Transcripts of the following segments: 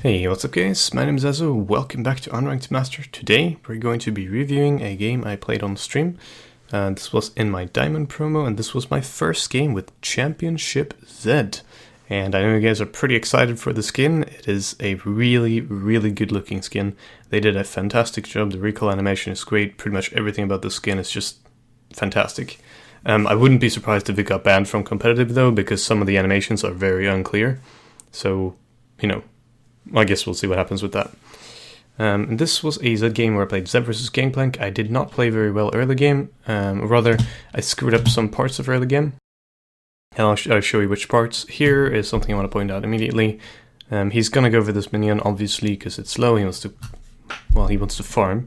Hey, what's up guys? My name is Azoh, welcome back to Unranked Master. Today we're going to be reviewing a game I played on stream. This was in my Diamond promo, and this was my first game with Championship ZED. And I know you guys are pretty excited for the skin. It is a really good looking skin. They did a fantastic job, the recoil animation is great, pretty much everything about the skin is just fantastic. I wouldn't be surprised if it got banned from competitive though, because some of the animations are very unclear. So, you know, I guess we'll see what happens with that. This was a ZED game where I played ZED versus Gangplank. I did not play very well early game. Rather, I screwed up some parts of early game. And I'll show you which parts. Here is something I want to point out immediately. He's gonna go for this minion, obviously, because it's slow. He wants to farm.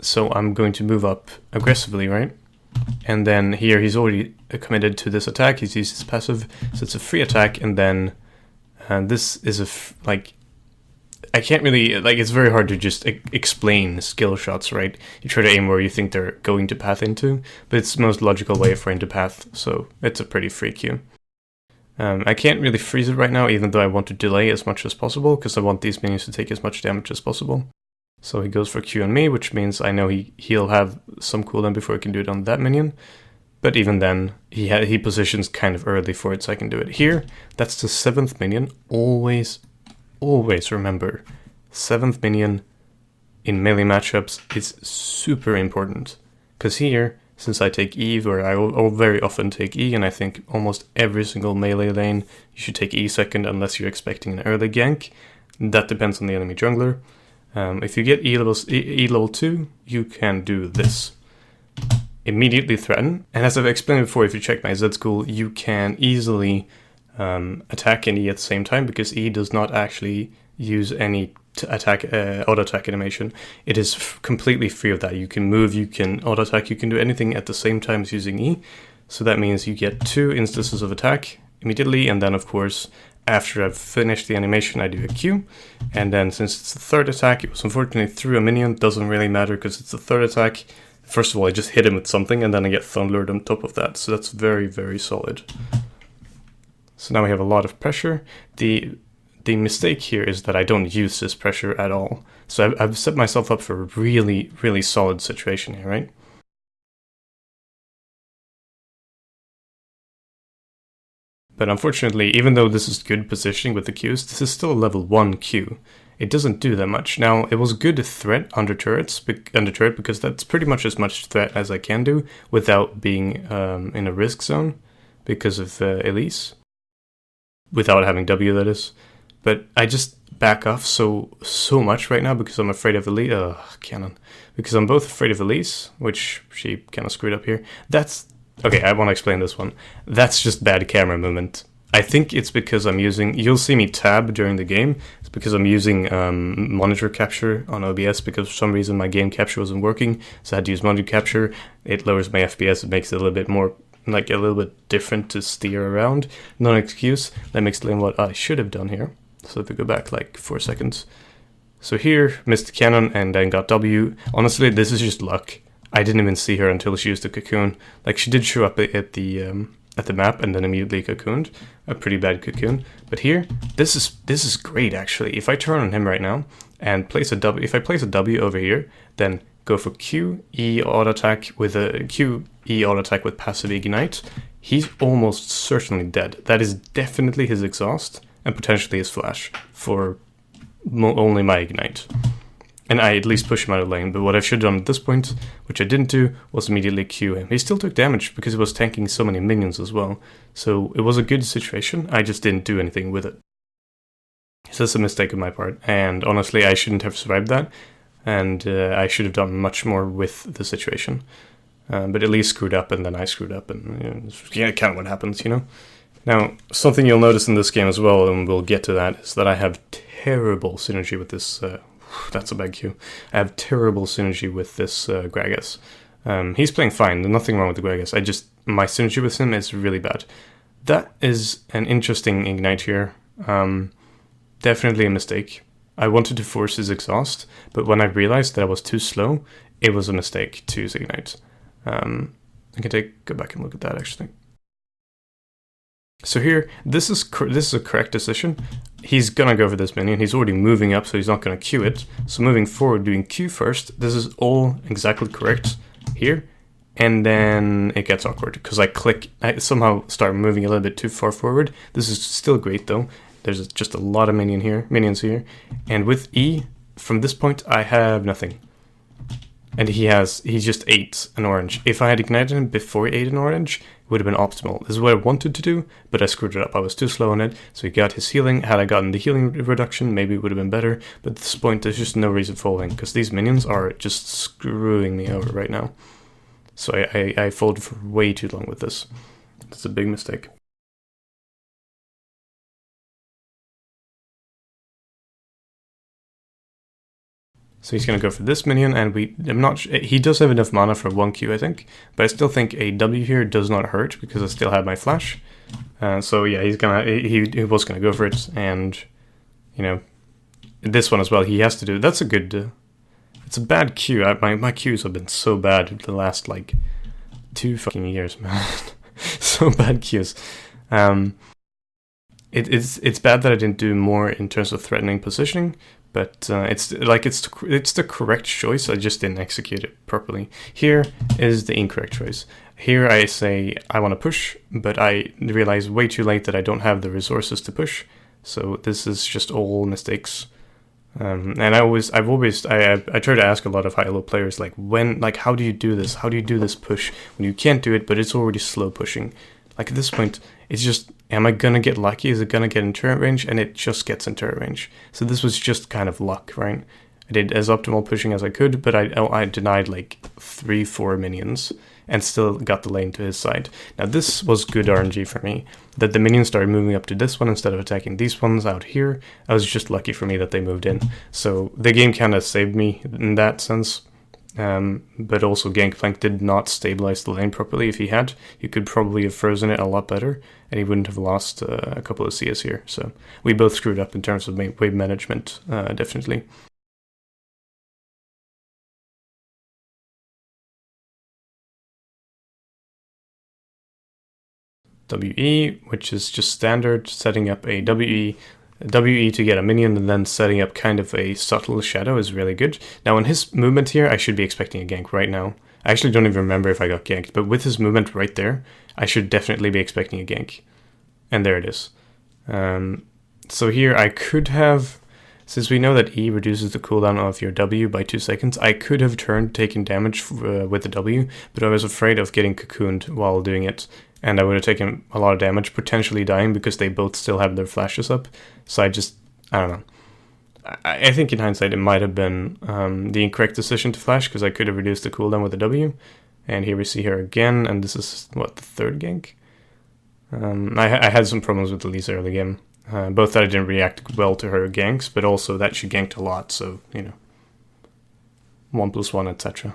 So I'm going to move up aggressively, right? And then here he's already committed to this attack. He's used his passive, so it's a free attack, and then this is I can't really, it's very hard to just explain skill shots, right? You try to aim where you think they're going to path into, but it's the most logical way for him to path, so it's a pretty free Q. I can't really freeze it right now, even though I want to delay as much as possible, because I want these minions to take as much damage as possible. So he goes for Q on me, which means I know he'll have some cooldown before he can do it on that minion. But even then, he positions kind of early for it, so I can do it here. That's the 7th minion. Always remember, 7th minion in melee matchups is super important. Because here, since I take E, where I very often take E, and I think almost every single melee lane, you should take E second unless you're expecting an early gank. That depends on the enemy jungler. If you get E level 2, you can do this. Immediately threaten, and as I've explained before, if you check my ZED school, you can easily attack and E at the same time, because E does not actually use any auto attack animation. It is completely free of that. You can move, you can auto attack, you can do anything at the same time as using E. So that means you get 2 instances of attack immediately, and then of course after I've finished the animation I do a Q, and then since it's the 3rd attack, it was unfortunately through a minion, doesn't really matter because it's the 3rd attack. First of all, I just hit him with something, and then I get Thundered on top of that, so that's very solid. So now we have a lot of pressure. The mistake here is that I don't use this pressure at all. So I've set myself up for a really solid situation here, right? But unfortunately, even though this is good positioning with the Qs, this is still a level 1 Q. It doesn't do that much. Now, it was good to threat under turret because that's pretty much as much threat as I can do without being in a risk zone because of Elise. Without having W, that is. But I just back off so much right now because I'm afraid of Elise. Cannon. Because I'm both afraid of Elise, which she kind of screwed up here. Okay, I want to explain this one. That's just bad camera movement. I think it's because I'm using, you'll see me tab during the game, it's because I'm using monitor capture on OBS, because for some reason my game capture wasn't working, so I had to use monitor capture. It lowers my FPS, it makes it a little bit more, a little bit different to steer around. Not an excuse, let me explain what I should have done here. So if we go back 4 seconds. So here, missed the cannon and then got W. Honestly, this is just luck. I didn't even see her until she used the cocoon. She did show up at the map and then immediately cocooned. A pretty bad cocoon. But here, this is great actually. If I turn on him right now and place a W, if I place a W over here, then go for Q, E auto attack with a Q, E auto attack with passive ignite, he's almost certainly dead. That is definitely his exhaust and potentially his flash for only my ignite. And I at least push him out of lane, but what I should have done at this point, which I didn't do, was immediately Q him. He still took damage because he was tanking so many minions as well. So it was a good situation, I just didn't do anything with it. So that's a mistake on my part, and honestly I shouldn't have survived that, and I should have done much more with the situation. But at least screwed up, and then I screwed up, and kind of what happens, you know? Now, something you'll notice in this game as well, and we'll get to that, is that I have terrible synergy with this that's a bad Q. I have terrible synergy with this Gragas. He's playing fine, there's nothing wrong with the Gragas. My synergy with him is really bad. That is an interesting ignite here. Definitely a mistake. I wanted to force his exhaust, but when I realized that I was too slow, it was a mistake to use ignite. I can go back and look at that actually. So here, this is a correct decision. he's gonna go for this minion. He's already moving up, so he's not gonna Q it. So moving forward, doing Q first. This is all exactly correct here. And then it gets awkward because I somehow start moving a little bit too far forward. This is still great though. There's just a lot of minions here. And with E, from this point, I have nothing. And he just ate an orange. If I had ignited him before he ate an orange, it would have been optimal. This is what I wanted to do, but I screwed it up. I was too slow on it, so he got his healing. Had I gotten the healing reduction, maybe it would have been better. But at this point, there's just no reason folding, because these minions are just screwing me over right now. So I folded for way too long with this. That's a big mistake. So he's going to go for this minion, and he does have enough mana for 1Q, I think, but I still think a W here does not hurt, because I still have my flash. So yeah, he was going to go for it, and, you know, this one as well, he has to do, that's a good, it's a bad Q. My Qs have been so bad the last, like, 2 fucking years, man. So bad Qs. It's bad that I didn't do more in terms of threatening positioning, but it's the correct choice. I just didn't execute it properly. Here is the incorrect choice. Here I say I want to push, but I realize way too late that I don't have the resources to push. So this is just all mistakes. And I try to ask a lot of high-low players, like, how do you do this? How do you do this push when you can't do it, but it's already slow pushing? Like, at this point, it's just, am I gonna get lucky? Is it gonna get in turret range? And it just gets in turret range. So this was just kind of luck, right? I did as optimal pushing as I could, but I denied like 3-4 minions and still got the lane to his side. Now this was good RNG for me, that the minions started moving up to this one instead of attacking these ones out here. I was just lucky for me that they moved in. So the game kind of saved me in that sense. But also Gangplank did not stabilize the lane properly. If he had, he could probably have frozen it a lot better, and he wouldn't have lost a couple of CS here. So we both screwed up in terms of wave management, definitely. WE, which is just standard, setting up a WE to get a minion and then setting up kind of a subtle shadow is really good. Now in his movement here, I should be expecting a gank right now. I actually don't even remember if I got ganked, but with his movement right there, I should definitely be expecting a gank. And there it is. So here I could have, since we know that E reduces the cooldown of your W by 2 seconds, I could have taken damage with the W, but I was afraid of getting cocooned while doing it. And I would have taken a lot of damage, potentially dying, because they both still have their flashes up. So I don't know. I think in hindsight it might have been the incorrect decision to flash, because I could have reduced the cooldown with the W. And here we see her again, and this is, what, the third gank? I had some problems with Elisa early game. Both that I didn't react well to her ganks, but also that she ganked a lot, so, you know. 1+1, etc.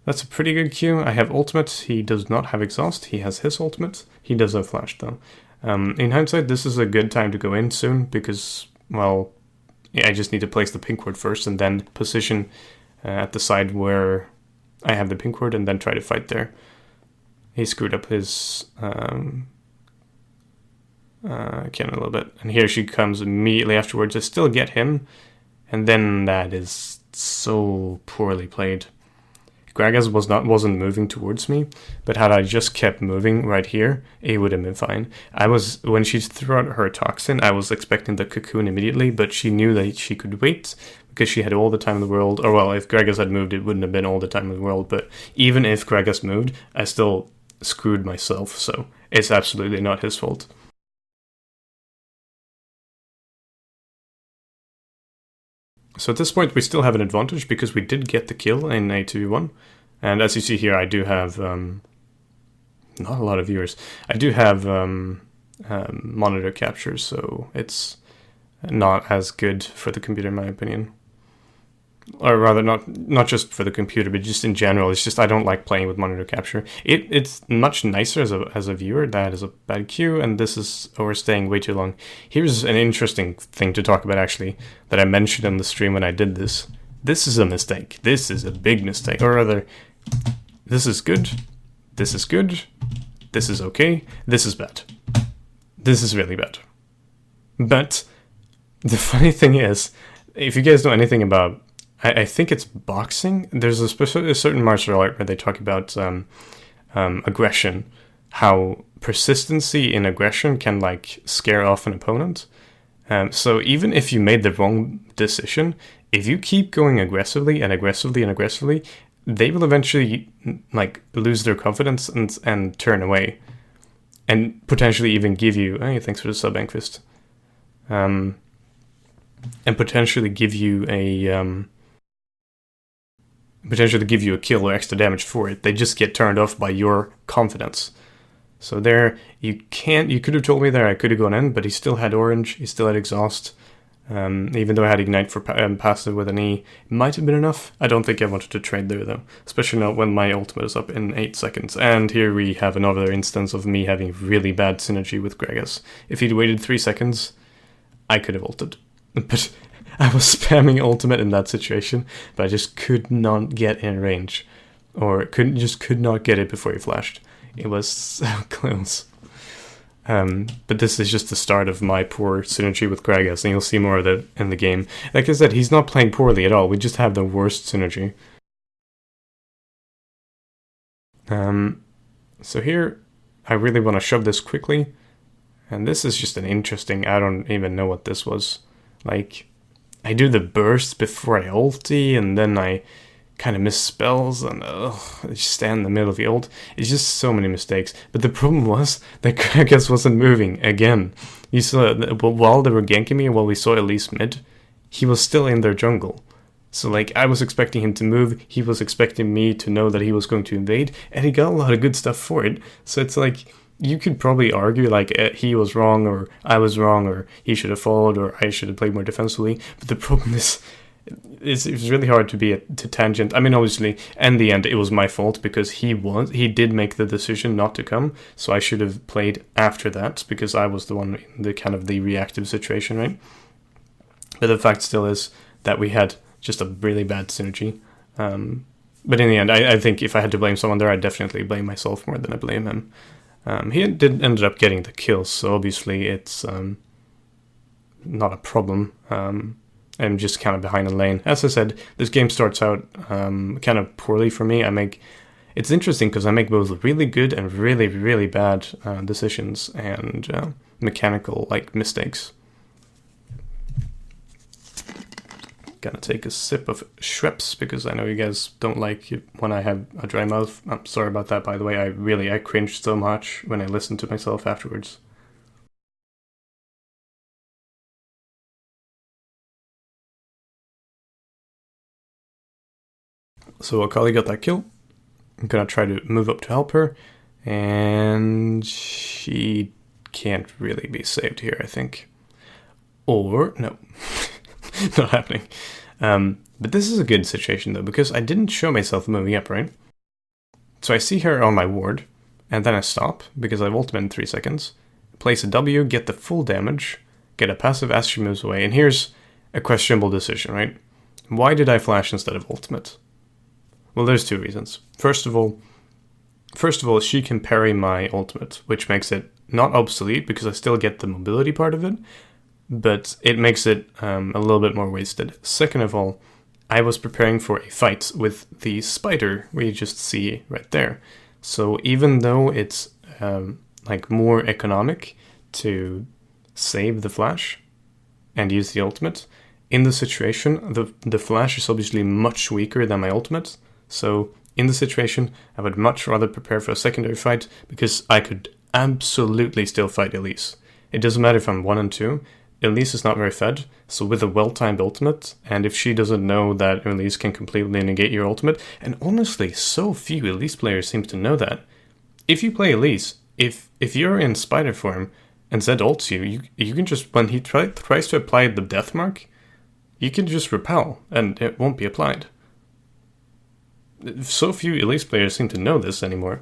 That's a pretty good Q. I have ultimate. He does not have exhaust. He has his ultimate. He does have flash, though. In hindsight, this is a good time to go in soon, because, well, I just need to place the pink ward first and then position at the side where I have the pink ward and then try to fight there. He screwed up his cannon a little bit. And here she comes immediately afterwards to still get him. And then that is so poorly played. Gragas wasn't moving towards me, but had I just kept moving right here, it would have been fine. When she threw out her toxin, I was expecting the cocoon immediately, but she knew that she could wait because she had all the time in the world. Or well, if Gragas had moved, it wouldn't have been all the time in the world. But even if Gragas moved, I still screwed myself. So it's absolutely not his fault. So at this point, we still have an advantage because we did get the kill in a 2v1. And as you see here, I do have not a lot of viewers. I do have monitor capture, so it's not as good for the computer, in my opinion. Or rather, not just for the computer, but just in general. It's just I don't like playing with monitor capture. It's much nicer as a viewer. That is a bad cue, and this is overstaying way too long. Here's an interesting thing to talk about, actually, that I mentioned in the stream when I did this. This is a mistake. This is a big mistake. Or rather, this is good. This is good. This is okay. This is bad. This is really bad. But the funny thing is, if you guys know anything about, I think it's boxing, there's a certain martial art where they talk about aggression, how persistency in aggression can like scare off an opponent. So even if you made the wrong decision, if you keep going aggressively and aggressively and aggressively, they will eventually like lose their confidence and turn away, and potentially even give you, hey, thanks for the sub, Anquist, and potentially give you a kill or extra damage for it. They just get turned off by your confidence. So there, you could have told me there I could have gone in, but he still had orange, he still had exhaust. Even though I had ignite for passive with an E, it might have been enough. I don't think I wanted to trade there though, especially not when my ultimate is up in 8 seconds. And here we have another instance of me having really bad synergy with Gragas. If he'd waited 3 seconds, I could have ulted. But I was spamming ultimate in that situation, but I just could not get in range. Or could not get it before he flashed. It was so close. But this is just the start of my poor synergy with Gragas, and you'll see more of that in the game. Like I said, he's not playing poorly at all, we just have the worst synergy. So here, I really want to shove this quickly, and this is just an interesting, I don't even know what this was. Like, I do the burst before I ulti, and then I kind of miss spells, and I just stand in the middle of the ult. It's just so many mistakes. But the problem was that Gragas wasn't moving again. You saw while they were ganking me, while we saw Elise mid, he was still in their jungle. So like, I was expecting him to move, he was expecting me to know that he was going to invade, and he got a lot of good stuff for it. So it's like, you could probably argue like he was wrong, or I was wrong, or he should have followed, or I should have played more defensively. But the problem is, it was really hard to be to tangent. I mean, obviously, in the end, it was my fault because he did make the decision not to come, so I should have played after that because I was the one in the kind of the reactive situation, right? But the fact still is that we had just a really bad synergy. But in the end, I think if I had to blame someone there, I'd definitely blame myself more than I blame him. He ended up getting the kills, so obviously it's not a problem. I'm just kind of behind the lane. As I said, this game starts out kind of poorly for me. It's interesting because I make both really good and really, really bad decisions and mechanical like mistakes. Gonna take a sip of Schweppes because I know you guys don't like it when I have a dry mouth. I'm sorry about that, by the way. I cringed so much when I listened to myself afterwards. So Akali got that kill. I'm gonna try to move up to help her, and she can't really be saved here, I think. Or, no, not happening. But this is a good situation though, because I didn't show myself moving up, right? So I see her on my ward, and then I stop, because I've ultimate in 3 seconds, place a W, get the full damage, get a passive as she moves away, and here's a questionable decision, right? Why did I flash instead of ultimate? Well, there's 2 reasons. First of all, she can parry my ultimate, which makes it not obsolete because I still get the mobility part of it, but it makes it a little bit more wasted. Second of all, I was preparing for a fight with the spider we just see right there. So even though it's like more economic to save the flash and use the ultimate, in the situation, the flash is obviously much weaker than my ultimate. So in the situation, I would much rather prepare for a secondary fight because I could absolutely still fight Elise. It doesn't matter if I'm 1 and 2. Elise is not very fed, so with a well-timed ultimate, and if she doesn't know that Elise can completely negate your ultimate, and honestly, so few Elise players seem to know that. If you play Elise, if you're in spider form and Zed ults you can just, when he tries to apply the death mark, you can just repel, and it won't be applied. So few Elise players seem to know this anymore.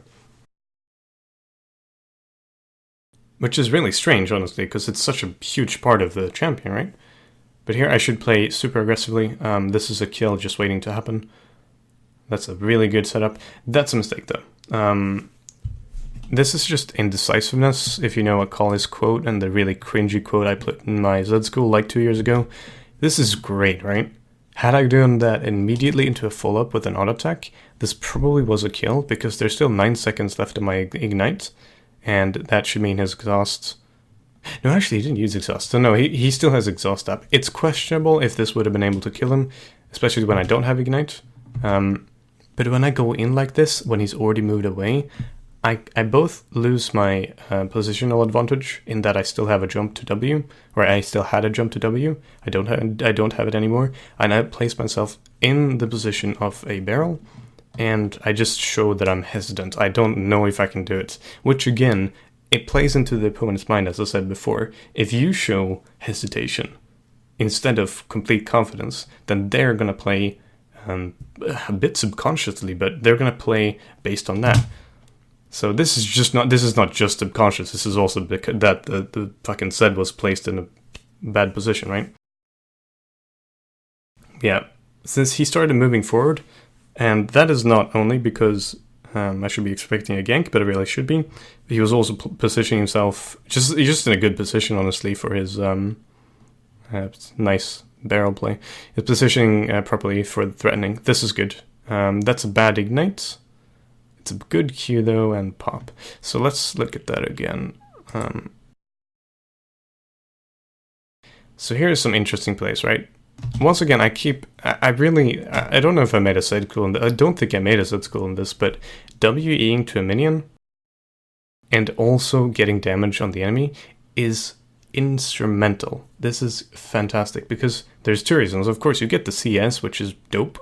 Which is really strange, honestly, because it's such a huge part of the champion, right? But here I should play super aggressively. This is a kill just waiting to happen. That's a really good setup. That's a mistake, though. This is just indecisiveness, if you know Akali's quote and the really cringy quote I put in my ZED school like 2 years ago. This is great, right? Had I done that immediately into a follow-up with an auto attack, this probably was a kill, because there's still 9 seconds left of my ignite, and that should mean his exhaust... No, actually, he didn't use exhaust, so no, he still has exhaust up. It's questionable if this would have been able to kill him, especially when I don't have ignite. But when I go in like this, when he's already moved away, I both lose my positional advantage in that I still have a jump to W, or I still had a jump to W. I don't have it anymore, and I place myself in the position of a barrel, and I just show that I'm hesitant. I don't know if I can do it, which again, it plays into the opponent's mind, as I said before. If you show hesitation instead of complete confidence, then they're gonna play a bit subconsciously, but they're gonna play based on that. So this is not just subconscious. This is also because that the fucking ZED was placed in a bad position, right? Yeah, since he started moving forward, and that is not only because I should be expecting a gank, but I really should be. He was also positioning himself just in a good position, honestly, for his nice barrel play. He's positioning properly for the threatening. This is good. That's a bad ignite. It's a good Q though, and pop. So let's look at that again. So here's some interesting plays, right? Once again, I don't know if I made a side school, I don't think I made a side school in this, but WEing to a minion and also getting damage on the enemy is instrumental. This is fantastic because there's two reasons. Of course, you get the CS, which is dope.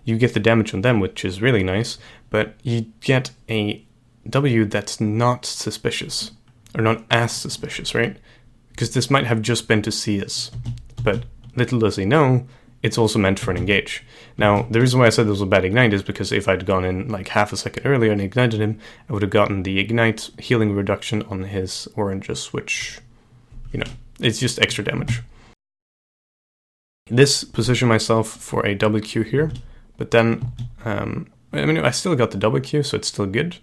You get the damage on them, which is really nice, but you get a W that's not suspicious, or not as suspicious, right? Because this might have just been to CS, but little does he know, it's also meant for an engage. Now, the reason why I said this was a bad ignite is because if I'd gone in like half a second earlier and ignited him, I would have gotten the ignite healing reduction on his oranges, which, you know, it's just extra damage. This positioned myself for a double Q here, but then, I mean, I still got the double Q, so it's still good.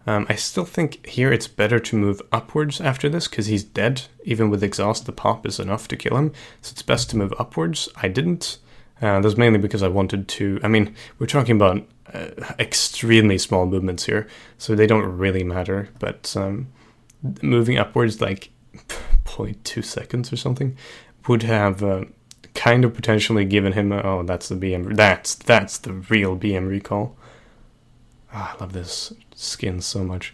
I still think here it's better to move upwards after this, because he's dead. Even with exhaust, the pop is enough to kill him, so it's best to move upwards. I didn't. That's mainly because I wanted to... I mean, we're talking about extremely small movements here, so they don't really matter, but moving upwards like 0.2 seconds or something would have kind of potentially given him a... Oh, that's the BM... That's the real BM recall. Oh, I love this skin so much.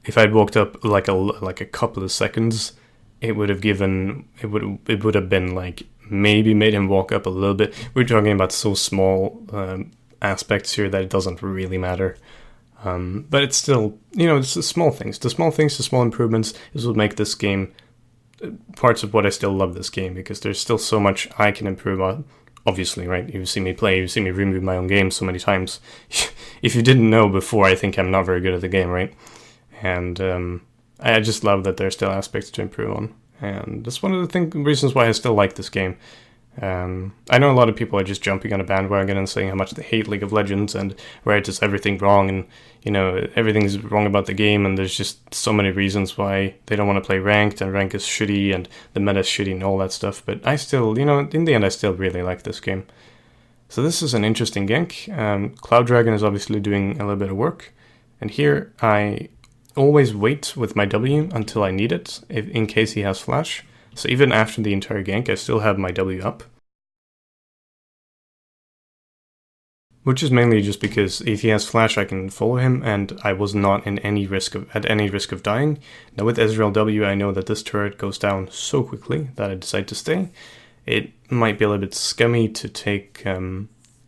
If I'd walked up like a couple of seconds, it would have given... It would have been like... Maybe made him walk up a little bit. We're talking about so small aspects here that it doesn't really matter. But it's still... You know, it's the small things. The small things, the small improvements is what make this game... Parts of what I still love this game, because there's still so much I can improve on. Obviously, right? You've seen me play, you've seen me remove my own game so many times. If you didn't know before, I think I'm not very good at the game, right? And I just love that there's still aspects to improve on. And that's one of the reasons why I still like this game. I know a lot of people are just jumping on a bandwagon and saying how much they hate League of Legends and where it does everything wrong, and you know, everything's wrong about the game, and there's just so many reasons why they don't want to play ranked, and rank is shitty and the meta is shitty and all that stuff. But I still, you know, in the end I still really like this game. So this is an interesting gank. Cloud Dragon is obviously doing a little bit of work, and here I always wait with my W until I need it, in case he has flash. So even after the entire gank, I still have my W up. Which is mainly just because if he has flash, I can follow him, and I was not in at any risk of dying. Now with Ezreal W, I know that this turret goes down so quickly that I decide to stay. It might be a little bit scummy to take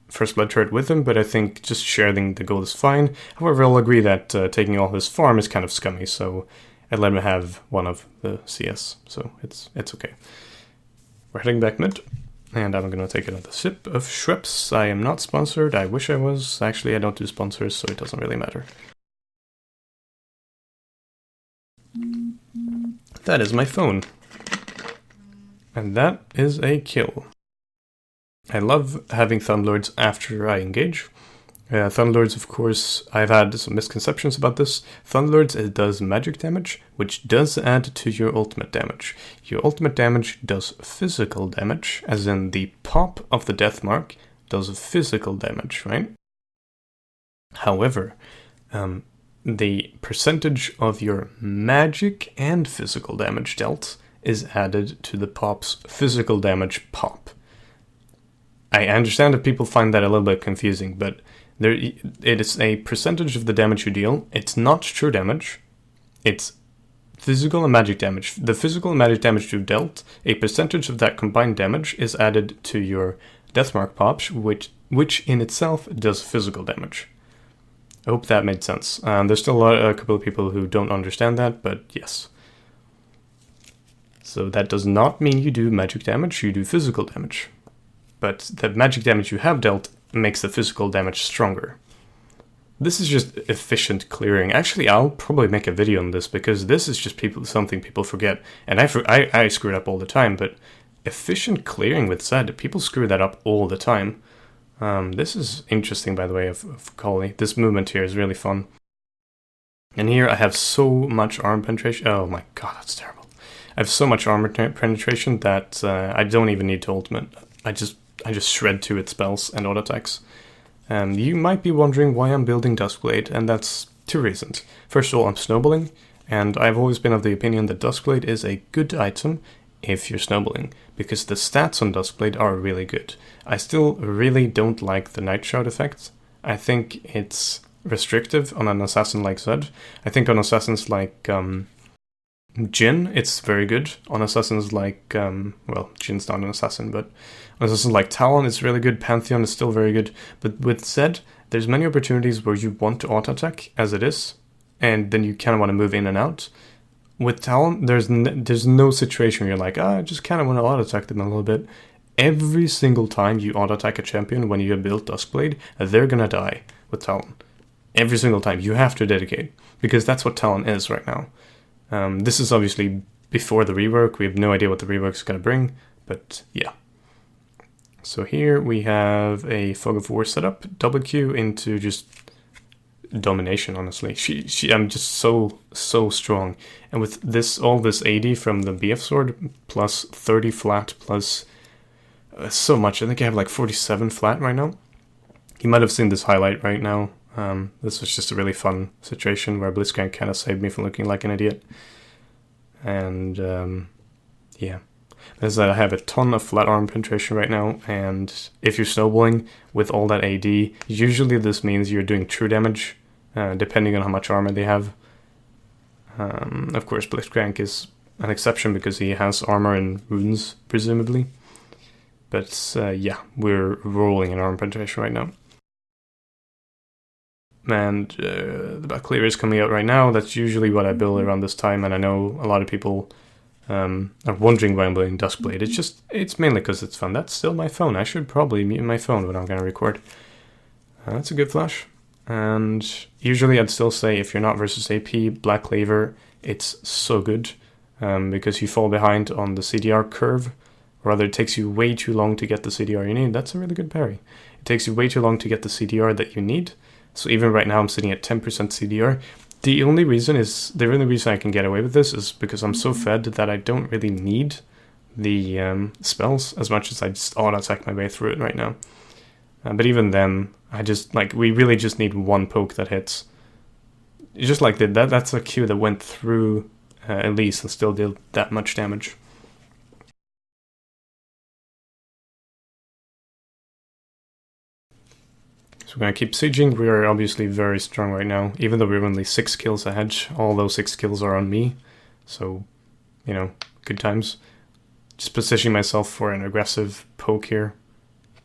First Blood turret with him, but I think just sharing the gold is fine. However, I'll agree that taking all his farm is kind of scummy, so I let him have one of the CS, so it's okay. We're heading back mid, and I'm gonna take another sip of Schweppes. I am not sponsored, I wish I was. Actually, I don't do sponsors, so it doesn't really matter. That is my phone. And that is a kill. I love having Thunderlords after I engage. Thunderlords, of course, I've had some misconceptions about this. Thunderlords, it does magic damage, which does add to your ultimate damage. Your ultimate damage does physical damage, as in the pop of the death mark does physical damage, right? However, the percentage of your magic and physical damage dealt is added to the pop's physical damage pop. I understand that people find that a little bit confusing, but it is a percentage of the damage you deal. It's not true damage. It's physical and magic damage. The physical and magic damage you dealt, a percentage of that combined damage is added to your Deathmark pops, which in itself does physical damage. I hope that made sense. There's still a couple of people who don't understand that, but yes. So that does not mean you do magic damage, you do physical damage. But the magic damage you have dealt makes the physical damage stronger. This is just efficient clearing. Actually, I'll probably make a video on this because this is just something people forget. And I screw it up all the time, but efficient clearing with ZED, people screw that up all the time. This is interesting, by the way, of Collie. This movement here is really fun. And here I have so much armor penetration. Oh my god, that's terrible. I have so much armor penetration that I don't even need to ultimate. I just shred to its spells and auto attacks. You might be wondering why I'm building Duskblade, and that's two reasons. First of all, I'm snowballing, and I've always been of the opinion that Duskblade is a good item if you're snowballing, because the stats on Duskblade are really good. I still really don't like the Night Shroud effect. I think it's restrictive on an assassin like ZED. I think on assassins like Jhin, it's very good. On assassins like, well, Jin's not an assassin, but on assassins like Talon, it's really good. Pantheon is still very good. But with ZED, there's many opportunities where you want to auto-attack, as it is, and then you kind of want to move in and out. With Talon, there's no situation where you're like, I just kind of want to auto-attack them a little bit. Every single time you auto-attack a champion when you have built Duskblade, they're gonna die with Talon. Every single time. You have to dedicate, because that's what Talon is right now. This is obviously before the rework. We have no idea what the rework is going to bring, but yeah. So here we have a Fog of War setup, double Q into just domination, honestly. I'm just so strong. And with this, all this AD from the BF sword, plus 30 flat, plus so much. I think I have like 47 flat right now. You might have seen this highlight right now. This was just a really fun situation where Blitzcrank kind of saved me from looking like an idiot. And yeah, as I have a ton of flat arm penetration right now, and if you're snowballing with all that AD, usually this means you're doing true damage, depending on how much armor they have. Of course, Blitzcrank is an exception because he has armor and runes, presumably. But yeah, we're rolling in armor penetration right now. And the back clear is coming out right now. That's usually what I build around this time, and I know a lot of people are wondering why I'm building Duskblade. It's mainly because it's fun. That's still my phone. I should probably mute my phone when I'm going to record. That's a good flash. And usually I'd still say if you're not versus AP, Black Cleaver, it's so good because you fall behind on the CDR curve. Or rather, it takes you way too long to get the CDR you need. That's a really good parry. It takes you way too long to get the CDR that you need. So even right now I'm sitting at 10% CDR. The only reason I can get away with this is because I'm so fed that I don't really need the spells as much as I just auto-attack my way through it right now. But even then, we really just need one poke that hits. Just like that's a Q that went through Elise and still did that much damage. So we're going to keep sieging. We are obviously very strong right now. Even though we're only 6 kills ahead, all those 6 kills are on me. So, you know, good times. Just positioning myself for an aggressive poke here.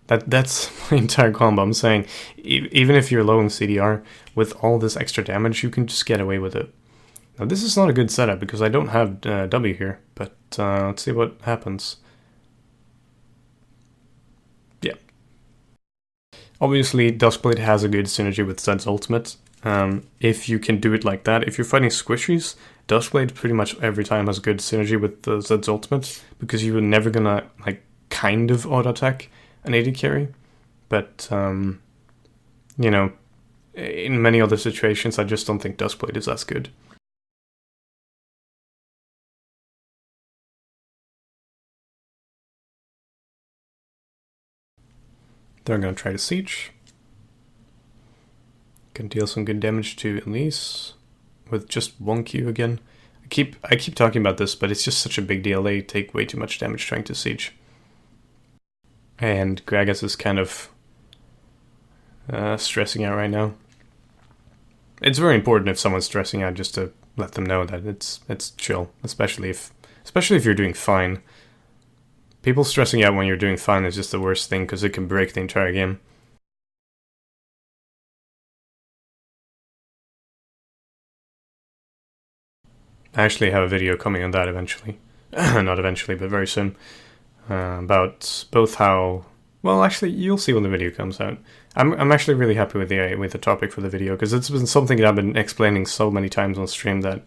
That's my entire combo. I'm saying, even if you're low in CDR, with all this extra damage, you can just get away with it. Now, this is not a good setup because I don't have W here. But let's see what happens. Yeah. Obviously, Duskblade has a good synergy with ZED's ultimate. If you can do it like that, if you're fighting squishies, Duskblade pretty much every time has good synergy with the ZED's ultimate, because you're never gonna, like, kind of auto-attack an AD carry. But, you know, in many other situations, I just don't think Duskblade is as good. They're gonna try to siege. Can deal some good damage to Elise with just 1 Q again. I keep talking about this, but it's just such a big deal. They take way too much damage trying to siege. And Gragas is kind of stressing out right now. It's very important if someone's stressing out just to let them know that it's chill, especially if you're doing fine. People stressing out when you're doing fine is just the worst thing because it can break the entire game. I actually have a video coming on that eventually. Not eventually, but very soon. About both how... Well, actually, you'll see when the video comes out. I'm actually really happy with the topic for the video, because it's been something that I've been explaining so many times on stream that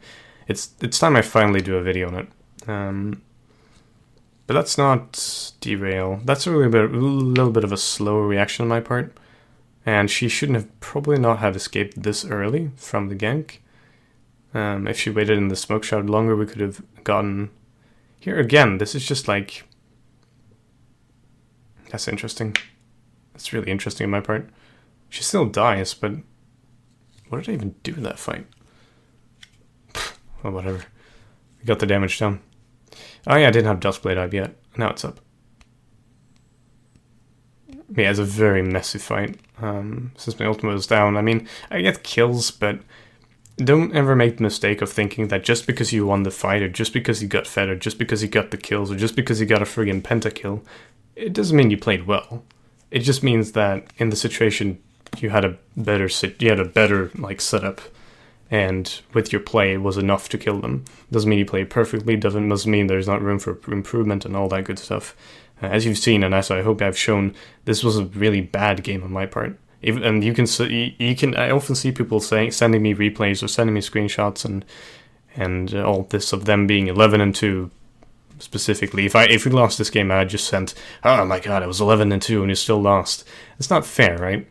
it's time I finally do a video on it. But that's not derail. That's a little bit of a slow reaction on my part. And she shouldn't have probably not have escaped this early from the gank. If she waited in the smoke shroud longer, we could have gotten... Here again, this is just like... That's interesting. That's really interesting on my part. She still dies, but... What did I even do in that fight? Well, whatever. We got the damage down. Oh yeah, I didn't have Duskblade up yet. Now it's up. Yeah, it's a very messy fight. Since my ultimate was down. I mean, I get kills, but... Don't ever make the mistake of thinking that just because you won the fight, or just because you got fed, or just because you got the kills, or just because you got a friggin' pentakill, it doesn't mean you played well. It just means that in the situation you had a better like setup, and with your play it was enough to kill them. Doesn't mean you played perfectly. Doesn't mean there's not room for improvement and all that good stuff. As you've seen, and as I hope I've shown, this was a really bad game on my part. And you can. I often see people sending me replays or sending me screenshots and all this of them being 11-2 specifically. If we lost this game, I just sent, oh my god, it was 11-2 and you still lost. It's not fair, right?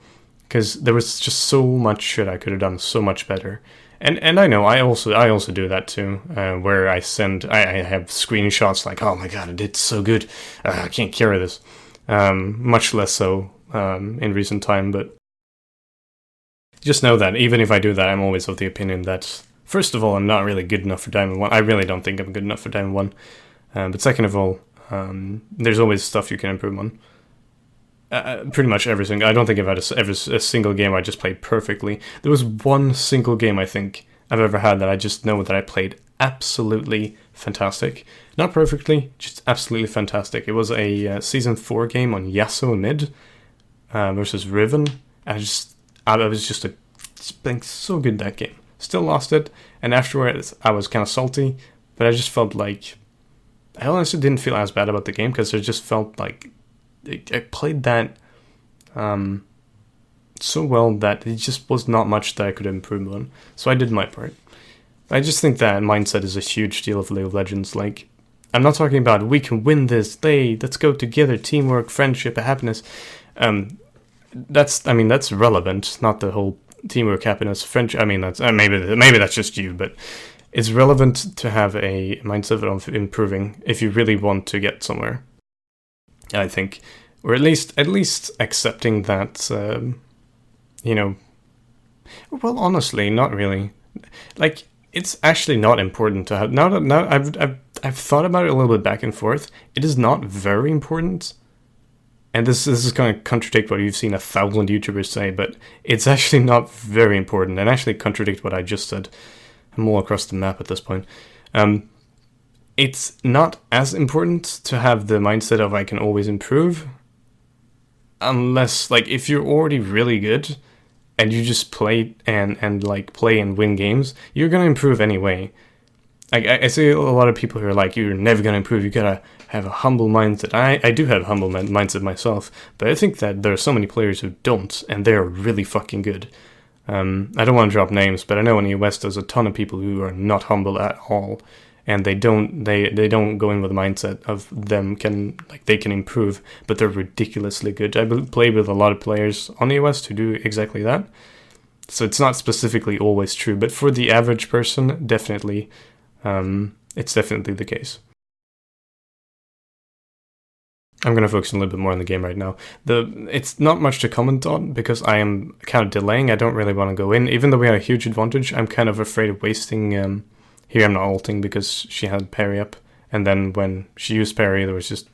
Because there was just so much shit I could have done so much better. And I know I also do that too, where I have screenshots like, oh my god, I did so good, I can't carry this. Much less so in recent time, but. Just know that even if I do that, I'm always of the opinion that, first of all, I'm not really good enough for Diamond 1. I really don't think I'm good enough for Diamond 1. But second of all, there's always stuff you can improve on. Pretty much every single... I don't think I've had a single game I just played perfectly. There was one single game I think I've ever had that I just know that I played absolutely fantastic. Not perfectly, just absolutely fantastic. It was a Season 4 game on Yasuo mid versus Riven. I was just playing so good that game. Still lost it, and afterwards I was kind of salty, but I just felt like... I honestly didn't feel as bad about the game, because I just felt like I played that so well that it just was not much that I could improve on. So I did my part. I just think that mindset is a huge deal of League of Legends. Like, I'm not talking about we can win this, let's go together, teamwork, friendship, happiness. That's relevant, not the whole teamwork, happiness, friendship. I mean, that's maybe that's just you, but it's relevant to have a mindset of improving if you really want to get somewhere. I think, or at least accepting that, well, honestly, not really. Like, it's actually not important to have. Now I've thought about it a little bit back and forth. It is not very important. And this is going to contradict what you've seen 1,000 YouTubers say, but it's actually not very important, and actually contradict what I just said. I'm all across the map at this point. It's not as important to have the mindset of I can always improve, unless, like, if you're already really good, and you just play and play and win games, you're going to improve anyway. I see a lot of people who are like, you're never going to improve, you gotta have a humble mindset. I do have a humble mindset myself, but I think that there are so many players who don't, and they're really fucking good. I don't want to drop names, but I know in the US there's a ton of people who are not humble at all, and they don't go in with the mindset of they can improve, but they're ridiculously good. I play with a lot of players on EOS to do exactly that, so it's not specifically always true, but for the average person, definitely, it's definitely the case. I'm going to focus a little bit more on the game right now. It's not much to comment on because I am kind of delaying. I don't really want to go in. Even though we had a huge advantage, I'm kind of afraid of wasting... here I'm not ulting because she had parry up. And then when she used parry, there was just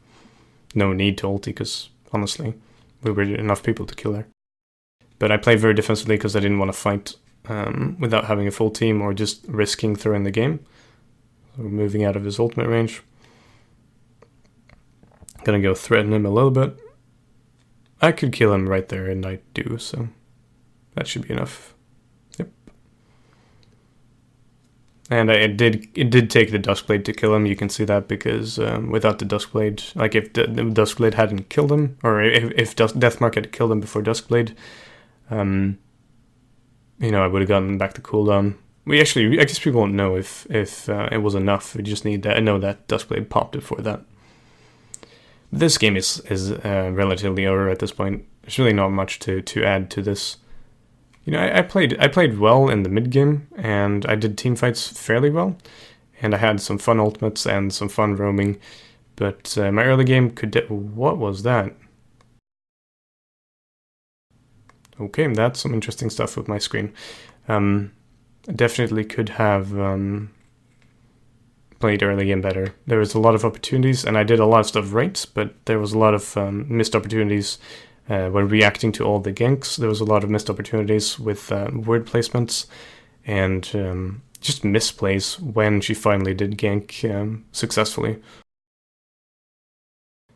no need to ulti because, honestly, we were enough people to kill her. But I played very defensively because I didn't want to fight without having a full team or just risking throwing the game. So moving out of his ultimate range. Gonna go threaten him a little bit. I could kill him right there, and I do, so that should be enough. Yep. And it did take the Duskblade to kill him. You can see that because without the Duskblade, like if the Duskblade hadn't killed him, or if Deathmark had killed him before Duskblade, you know, I would have gotten back the cooldown. I guess people won't know if it was enough. We just need that. I know that Duskblade popped before that. This game is relatively over at this point. There's really not much to add to this. You know, I played well in the mid game, and I did team fights fairly well, and I had some fun ultimates and some fun roaming. But my early game what was that? Okay, that's some interesting stuff with my screen. I definitely could have played early game better. There was a lot of opportunities, and I did a lot of stuff right, but there was a lot of missed opportunities when reacting to all the ganks. There was a lot of missed opportunities with word placements and just misplays when she finally did gank successfully.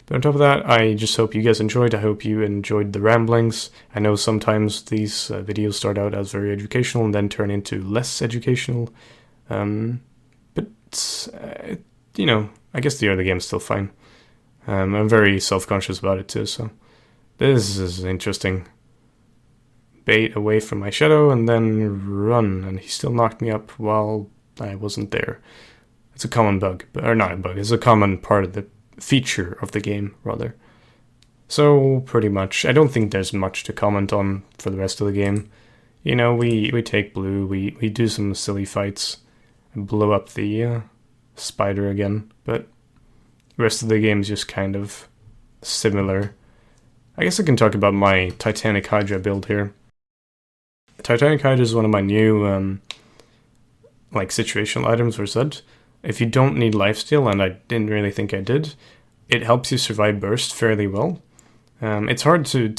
But on top of that, I just hope you guys enjoyed. I hope you enjoyed the ramblings. I know sometimes these videos start out as very educational and then turn into less educational. You know, I guess the early game is still fine. I'm very self-conscious about it too, so this is interesting. Bait away from my shadow and then run, and he still knocked me up while I wasn't there. It's a common bug, or not a bug, it's a common part of the feature of the game, rather. So, pretty much, I don't think there's much to comment on for the rest of the game. You know, we take blue, we do some silly fights, blow up the spider again, but the rest of the game is just kind of similar. I guess I can talk about my Titanic Hydra build here. Titanic Hydra is one of my new like situational items for ZED. If you don't need lifesteal, and I didn't really think I did, it helps you survive burst fairly well. It's hard to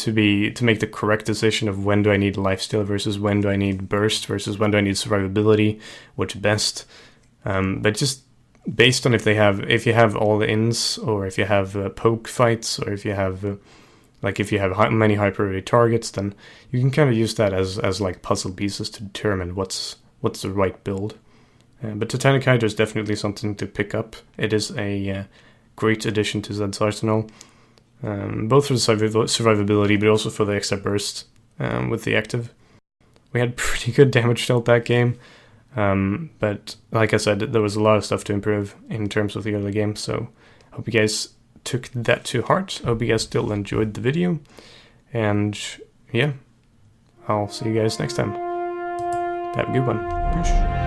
make the correct decision of when do I need lifesteal versus when do I need burst versus when do I need survivability, which best. But just based on if you have all the ins, or if you have poke fights, or if you have many high priority targets, then you can kind of use that as like puzzle pieces to determine what's the right build. But Titanic Hydra is definitely something to pick up. It is a great addition to Zed's arsenal, both for the survivability, but also for the extra burst with the active. We had pretty good damage dealt that game, but like I said, there was a lot of stuff to improve in terms of the early game, so I hope you guys took that to heart. I hope you guys still enjoyed the video, and yeah, I'll see you guys next time. Have a good one. Peace.